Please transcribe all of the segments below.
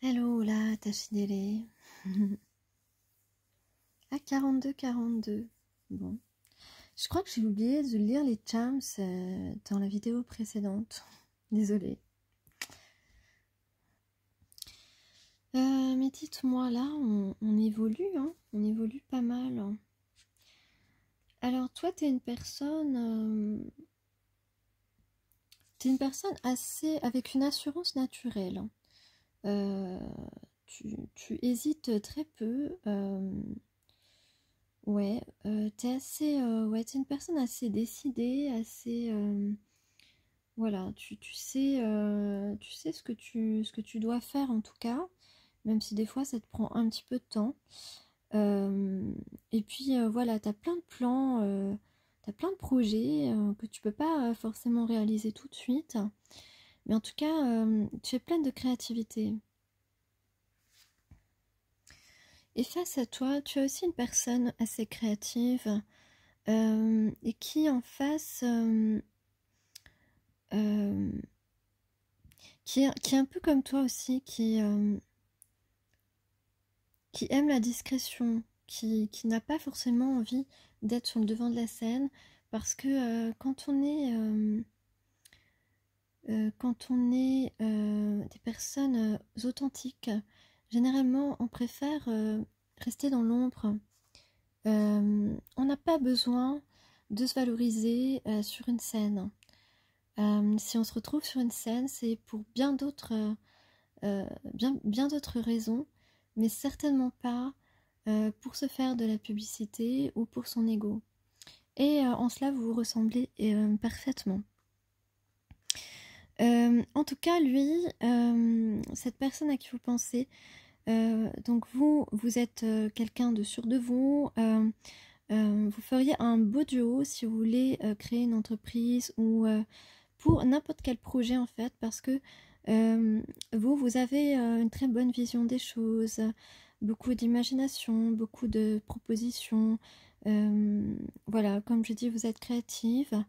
Hello là, Tachidele. Ah, 42. Bon. Je crois que j'ai oublié de lire les charms dans la vidéo précédente. Désolée. Mais dites-moi, là, on évolue, hein. On évolue pas mal. Hein. Alors, toi, t'es une personne... t'es une personne assez... avec une assurance naturelle. Hein. Tu hésites très peu. Ouais, t'es assez... ouais, t'es une personne assez décidée, assez... voilà, tu sais ce que tu dois faire en tout cas, même si des fois ça te prend un petit peu de temps. Et puis voilà, t'as plein de plans, t'as plein de projets que tu peux pas forcément réaliser tout de suite. Mais en tout cas, tu es pleine de créativité. Et face à toi, tu as aussi une personne assez créative et qui en face, qui est un peu comme toi aussi, qui aime la discrétion, qui n'a pas forcément envie d'être sur le devant de la scène, parce que quand on est des personnes authentiques, généralement on préfère rester dans l'ombre. On n'a pas besoin de se valoriser sur une scène. Si on se retrouve sur une scène, c'est pour bien d'autres bien d'autres raisons, mais certainement pas pour se faire de la publicité ou pour son ego. Et en cela, vous vous ressemblez parfaitement. En tout cas, lui, cette personne à qui vous pensez, donc vous êtes quelqu'un de sûr de vous. Vous feriez un beau duo si vous voulez créer une entreprise ou pour n'importe quel projet en fait, parce que vous avez une très bonne vision des choses, beaucoup d'imagination, beaucoup de propositions. Voilà, comme je dis, vous êtes créative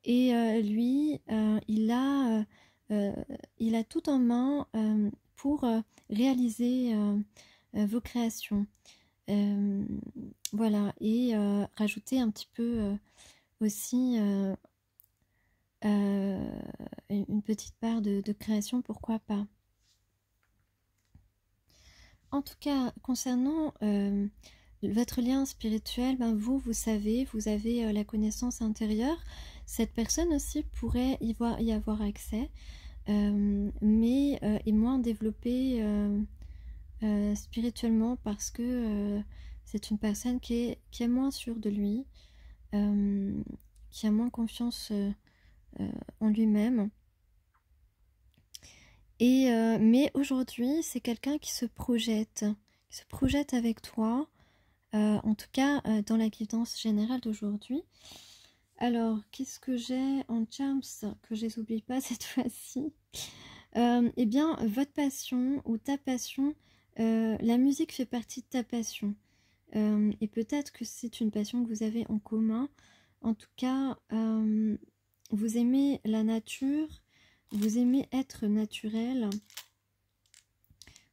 et lui, il a tout en main pour réaliser vos créations. Voilà, et rajouter un petit peu aussi une petite part de création, pourquoi pas. En tout cas, concernant votre lien spirituel, ben vous savez, vous avez la connaissance intérieure. Cette personne aussi pourrait y avoir accès, mais est moins développée spirituellement parce que c'est une personne qui est moins sûre de lui, qui a moins confiance en lui-même. Et mais aujourd'hui, c'est quelqu'un qui se projette avec toi, en tout cas dans la guidance générale d'aujourd'hui. Alors, qu'est-ce que j'ai en charms que je les oublie pas cette fois-ci? Eh bien, votre passion ou ta passion, la musique fait partie de ta passion. Et peut-être que c'est une passion que vous avez en commun. En tout cas, vous aimez la nature, vous aimez être naturel,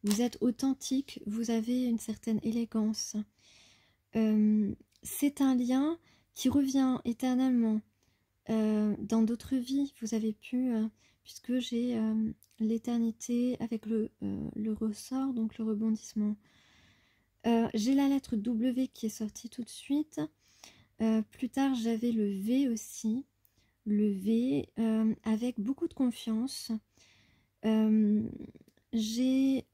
vous êtes authentique, vous avez une certaine élégance. C'est un lien qui revient éternellement. Dans d'autres vies, vous avez pu, puisque j'ai l'éternité avec le ressort, donc le rebondissement. J'ai la lettre W qui est sortie tout de suite. Plus tard, j'avais le V aussi. Le V avec beaucoup de confiance. J'ai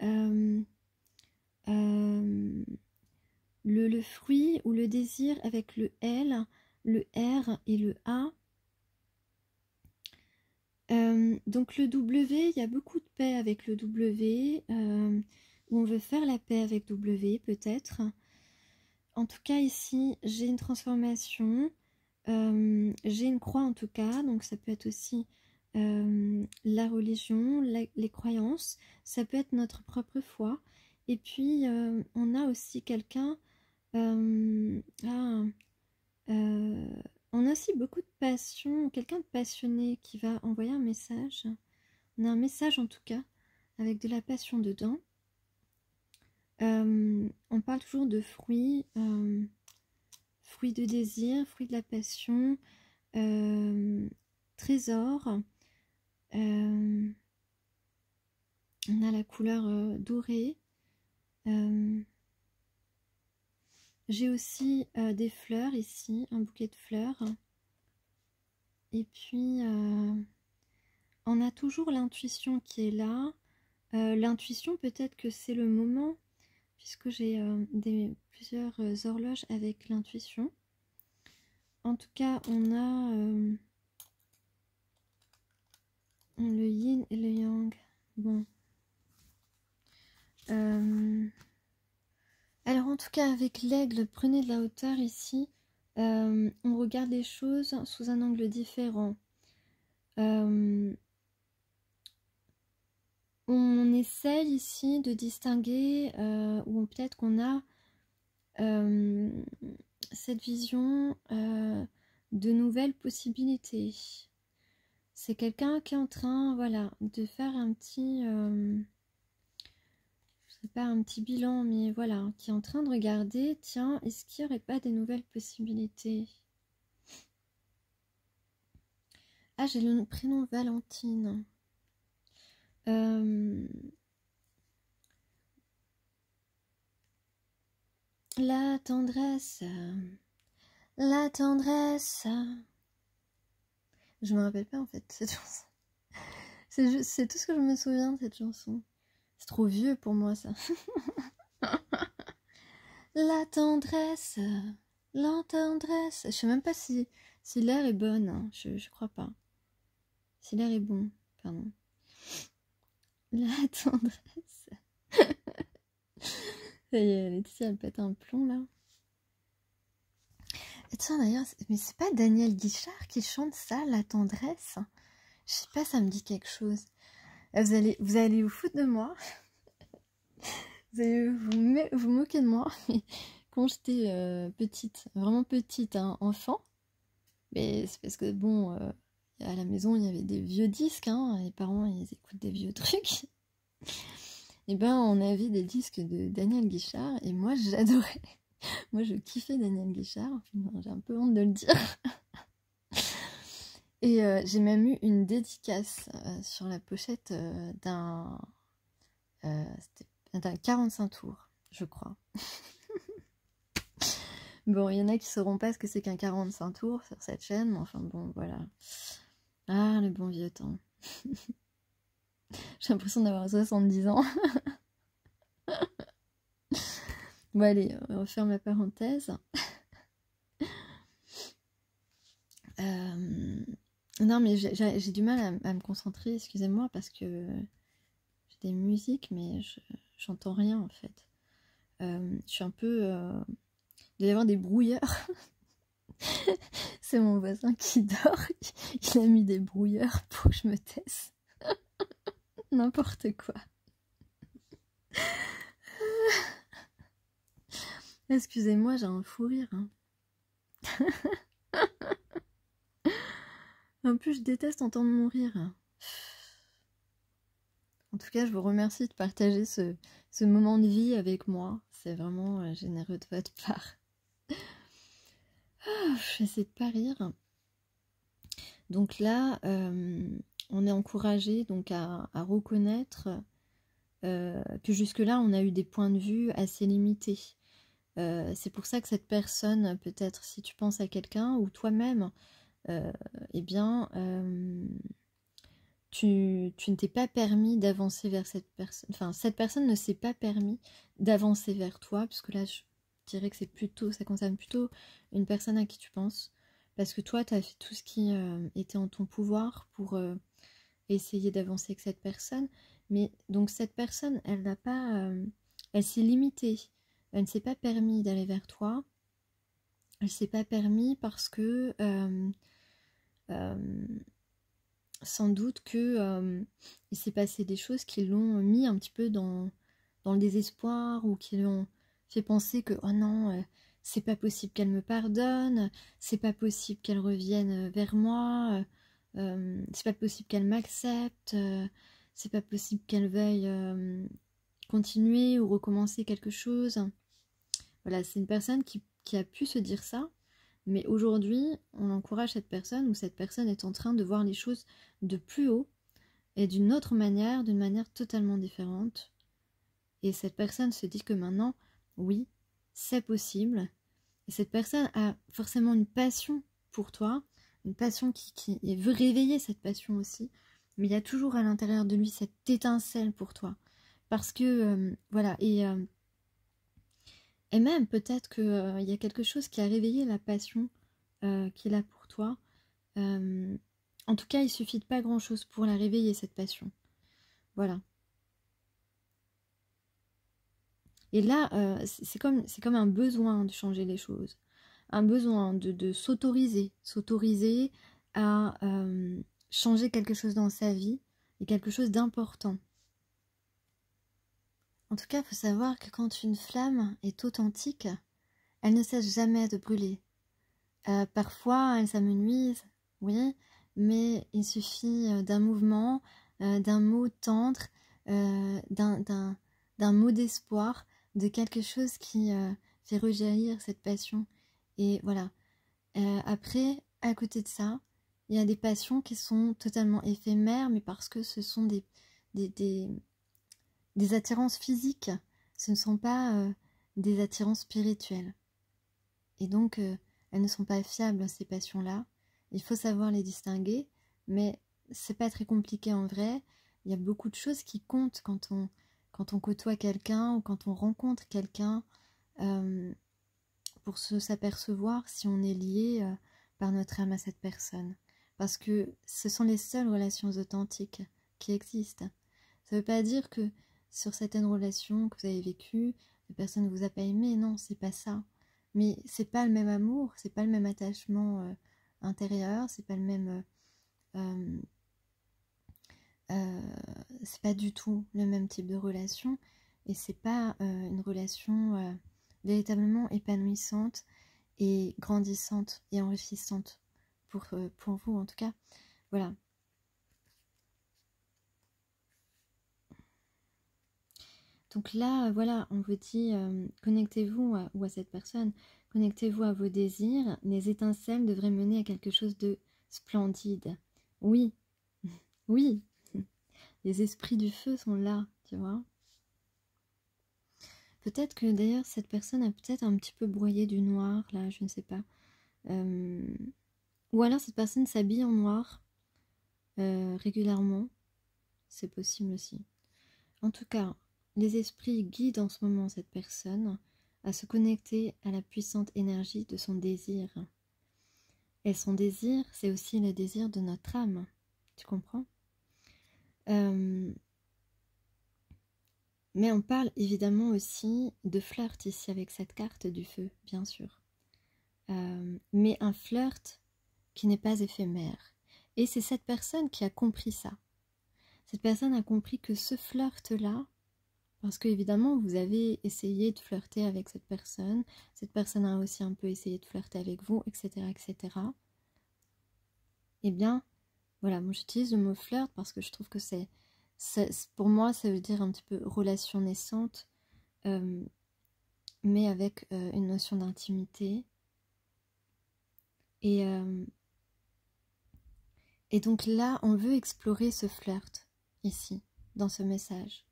le fruit ou le désir avec le L, le R et le A. Donc le W, il y a beaucoup de paix avec le W, où on veut faire la paix avec W peut-être. En tout cas ici, j'ai une transformation, j'ai une croix en tout cas, donc ça peut être aussi la religion, les croyances, ça peut être notre propre foi. Et puis on a aussi quelqu'un, on a aussi beaucoup de passion, quelqu'un de passionné qui va envoyer un message. On a un message en tout cas, avec de la passion dedans. On parle toujours de fruits, fruits de désir, fruits de la passion, trésor. On a la couleur dorée. J'ai aussi des fleurs ici, un bouquet de fleurs. Et puis, on a toujours l'intuition qui est là. L'intuition, peut-être que c'est le moment, puisque j'ai plusieurs horloges avec l'intuition. En tout cas, on a le yin et le yang. Bon. Alors, en tout cas, avec l'aigle, prenez de la hauteur ici. On regarde les choses sous un angle différent. On essaye ici de distinguer, ou peut-être qu'on a cette vision de nouvelles possibilités. C'est quelqu'un qui est en train, voilà, de faire un petit, je sais pas, un petit bilan, mais voilà, qui est en train de regarder, tiens, est-ce qu'il n'y aurait pas des nouvelles possibilités? Ah, j'ai le prénom Valentine. La tendresse, la tendresse. Je me rappelle pas en fait cette chanson. C'est tout ce que je me souviens de cette chanson. C'est trop vieux pour moi ça. La tendresse, la tendresse. Je sais même pas si l'air est bonne. Hein. Je crois pas. Si l'air est bon, pardon. La tendresse. Ça y est, Laetitia, elle pète un plomb là. Et tiens d'ailleurs, mais c'est pas Daniel Guichard qui chante ça, la tendresse? Je sais pas, ça me dit quelque chose. Vous allez vous foutre de moi. Vous allez vous moquer de moi. Quand j'étais petite, vraiment petite, hein, enfant, mais c'est parce que bon, à la maison il y avait des vieux disques, hein, les parents ils écoutent des vieux trucs. Et ben on avait des disques de Daniel Guichard et moi j'adorais. Moi je kiffais Daniel Guichard, j'ai un peu honte de le dire. Et j'ai même eu une dédicace sur la pochette d'un 45 tours, je crois. Bon, il y en a qui sauront pas ce que c'est qu'un 45 tours sur cette chaîne, mais enfin bon, voilà. Ah, le bon vieux temps. J'ai l'impression d'avoir 70 ans. Bon, allez, on referme la parenthèse. Non, mais j'ai du mal à me concentrer, excusez-moi, parce que j'ai des musiques, mais j'entends rien en fait. Je suis un peu... Il doit y avoir des brouilleurs. C'est mon voisin qui dort. Il a mis des brouilleurs pour que je me taise. N'importe quoi. Excusez-moi, j'ai un fou rire. Hein. En plus, je déteste entendre mon rire. En tout cas, je vous remercie de partager ce moment de vie avec moi. C'est vraiment généreux de votre part. Je vais essayer de pas rire. Donc là, on est encouragé donc à reconnaître que jusque-là, on a eu des points de vue assez limités. C'est pour ça que cette personne, peut-être si tu penses à quelqu'un ou toi-même, eh bien, tu ne t'es pas permis d'avancer vers cette personne. Enfin, cette personne ne s'est pas permis d'avancer vers toi, puisque là, je dirais que c'est plutôt, ça concerne plutôt une personne à qui tu penses. Parce que toi, tu as fait tout ce qui était en ton pouvoir pour essayer d'avancer avec cette personne. Mais donc, cette personne, elle n'a pas... elle s'est limitée. Elle ne s'est pas permis d'aller vers toi. Elle ne s'est pas permis parce que... sans doute que il s'est passé des choses qui l'ont mis un petit peu dans le désespoir ou qui lui ont fait penser que oh non, c'est pas possible qu'elle me pardonne, c'est pas possible qu'elle revienne vers moi, c'est pas possible qu'elle m'accepte, c'est pas possible qu'elle veuille continuer ou recommencer quelque chose. Voilà, c'est une personne qui a pu se dire ça, mais aujourd'hui, on encourage cette personne ou cette personne est en train de voir les choses de plus haut et d'une autre manière, d'une manière totalement différente. Et cette personne se dit que maintenant, oui, c'est possible. Et cette personne a forcément une passion pour toi, une passion qui veut réveiller cette passion aussi, mais il y a toujours à l'intérieur de lui cette étincelle pour toi. Parce que, voilà, et même peut-être qu'il y a quelque chose qui a réveillé la passion qu'il a pour toi. En tout cas, il suffit de pas grand-chose pour la réveiller, cette passion. Voilà. Et là, c'est comme un besoin de changer les choses. Un besoin de s'autoriser à changer quelque chose dans sa vie et quelque chose d'important. En tout cas, il faut savoir que quand une flamme est authentique, elle ne cesse jamais de brûler. Parfois, elle s'amenuise, oui, mais il suffit d'un mouvement, d'un mot tendre, d'un mot d'espoir, de quelque chose qui fait rejaillir cette passion. Et voilà. Après, à côté de ça, il y a des passions qui sont totalement éphémères, mais parce que ce sont des attirances physiques, ce ne sont pas des attirances spirituelles. Et donc, elles ne sont pas fiables, ces passions-là. Il faut savoir les distinguer, mais c'est pas très compliqué en vrai. Il y a beaucoup de choses qui comptent quand on côtoie quelqu'un ou quand on rencontre quelqu'un pour s'apercevoir si on est lié par notre âme à cette personne. Parce que ce sont les seules relations authentiques qui existent. Ça ne veut pas dire que sur certaines relations que vous avez vécues, la personne ne vous a pas aimé, non, c'est pas ça. Mais c'est pas le même amour, c'est pas le même attachement intérieur, c'est pas le même... c'est pas du tout le même type de relation et c'est pas une relation véritablement épanouissante et grandissante et enrichissante pour vous en tout cas. Voilà. Donc là, voilà, on vous dit, connectez-vous à cette personne, connectez-vous à vos désirs, les étincelles devraient mener à quelque chose de splendide. Oui, oui, les esprits du feu sont là, tu vois. Peut-être que d'ailleurs, cette personne a peut-être un petit peu broyé du noir, là, je ne sais pas. Ou alors cette personne s'habille en noir régulièrement, c'est possible aussi. En tout cas, les esprits guident en ce moment cette personne à se connecter à la puissante énergie de son désir. Et son désir, c'est aussi le désir de notre âme. Tu comprends? Mais on parle évidemment aussi de flirt ici avec cette carte du feu, bien sûr. Mais un flirt qui n'est pas éphémère. Et c'est cette personne qui a compris ça. Cette personne a compris que ce flirt-là, parce que évidemment vous avez essayé de flirter avec cette personne a aussi un peu essayé de flirter avec vous, etc., etc. Eh bien, voilà, moi j'utilise le mot flirt parce que je trouve que pour moi ça veut dire un petit peu relation naissante, mais avec une notion d'intimité. Et donc là, on veut explorer ce flirt ici, dans ce message.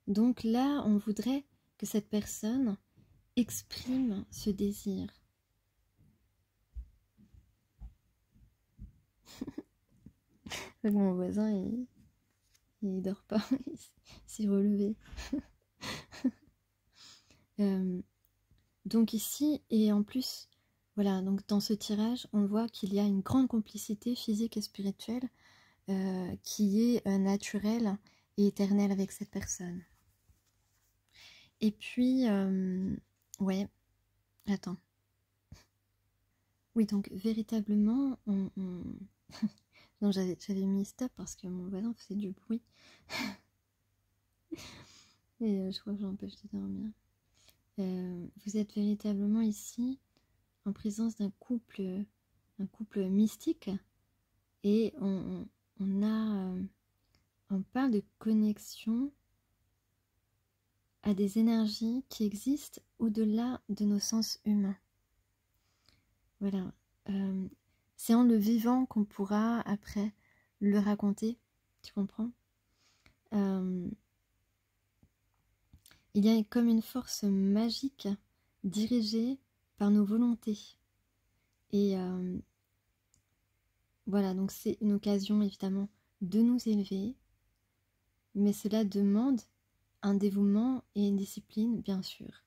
Donc là, on voudrait que cette personne exprime ce désir. Mon voisin, il dort pas, il s'est relevé. Donc ici, et en plus, voilà, donc dans ce tirage, on voit qu'il y a une grande complicité physique et spirituelle qui est naturelle et éternelle avec cette personne. Et puis, ouais, attends. Oui, donc véritablement, non, j'avais mis stop parce que mon voisin faisait du bruit. Et je crois que j'empêche de dormir. Vous êtes véritablement ici en présence d'un couple mystique. Et on parle de connexion à des énergies qui existent au-delà de nos sens humains. Voilà. C'est en le vivant qu'on pourra après le raconter, tu comprends? Il y a comme une force magique dirigée par nos volontés. Et voilà, donc c'est une occasion évidemment de nous élever, mais cela demande un dévouement et une discipline, bien sûr.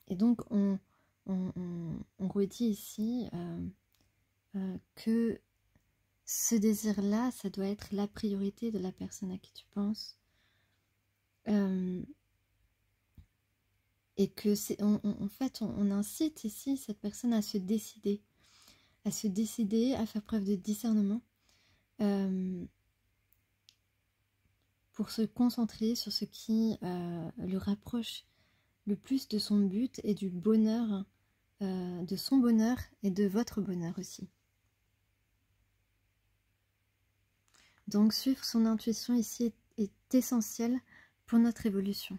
Et donc on redit ici que ce désir-là, ça doit être la priorité de la personne à qui tu penses. Et que c'est, en fait, on incite ici cette personne à se décider, à faire preuve de discernement, pour se concentrer sur ce qui le rapproche le plus de son but et du bonheur, de son bonheur et de votre bonheur aussi. Donc suivre son intuition ici est essentiel pour notre évolution.